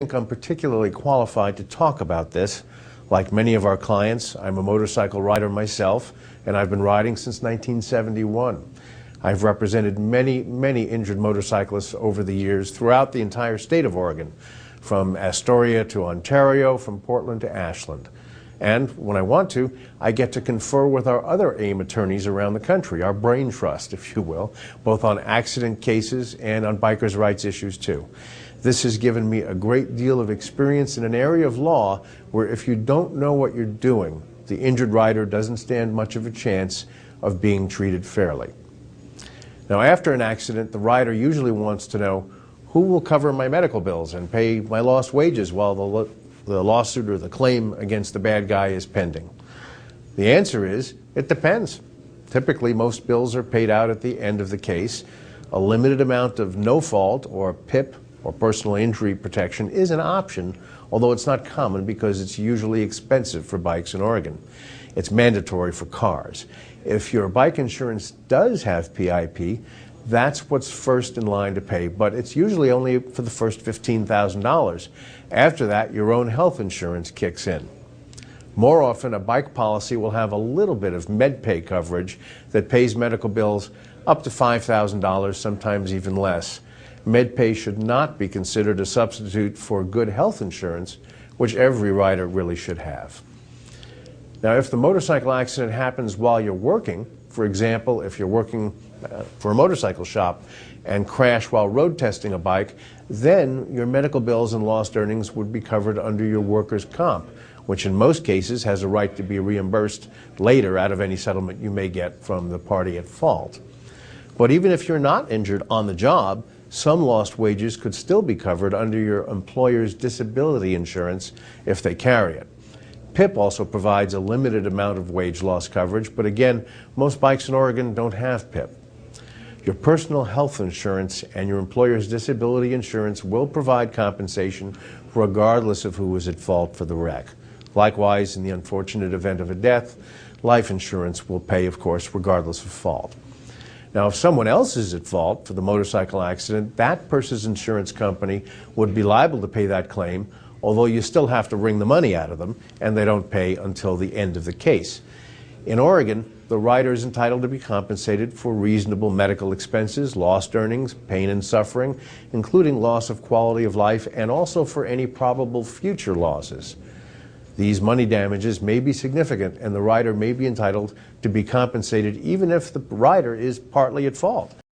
think I'm particularly qualified to talk about this. Like many of our clients, I'm a motorcycle rider myself, and I've been riding since 1971. I've represented many injured motorcyclists over the years throughout the entire state of Oregon, from Astoria to Ontario, from Portland to Ashland. And when I want to, I get to confer with our other AIM attorneys around the country, our brain trust, if you will, both on accident cases and on bikers' rights issues too. This has given me a great deal of experience in an area of law where if you don't know what you're doing, the injured rider doesn't stand much of a chance of being treated fairly. Now, after an accident, the rider usually wants to know who will cover my medical bills and pay my lost wages while the lawsuit or the claim against the bad guy is pending. The answer is, it depends. Typically, most bills are paid out at the end of the case. A limited amount of no-fault or PIP or personal injury protection is an option, although it's not common because it's usually expensive for bikes in Oregon. It's mandatory for cars. If your bike insurance does have PIP, that's what's first in line to pay, but it's usually only for the first $15,000. After that, your own health insurance kicks in. More often, a bike policy will have a little bit of MedPay coverage that pays medical bills up to $5,000, sometimes even less. MedPay should not be considered a substitute for good health insurance, which every rider really should have. Now, if the motorcycle accident happens while you're working, for example, if you're working for a motorcycle shop and crash while road testing a bike, then your medical bills and lost earnings would be covered under your workers' comp, which in most cases has a right to be reimbursed later out of any settlement you may get from the party at fault. But even if you're not injured on the job, some lost wages could still be covered under your employer's disability insurance if they carry it. PIP also provides a limited amount of wage loss coverage, but again, most bikes in Oregon don't have PIP. Your personal health insurance and your employer's disability insurance will provide compensation regardless of who was at fault for the wreck. Likewise, in the unfortunate event of a death, life insurance will pay, of course, regardless of fault. Now, if someone else is at fault for the motorcycle accident, that person's insurance company would be liable to pay that claim, although you still have to wring the money out of them, and they don't pay until the end of the case. In Oregon, the rider is entitled to be compensated for reasonable medical expenses, lost earnings, pain and suffering, including loss of quality of life, and also for any probable future losses. These money damages may be significant, and the rider may be entitled to be compensated even if the rider is partly at fault.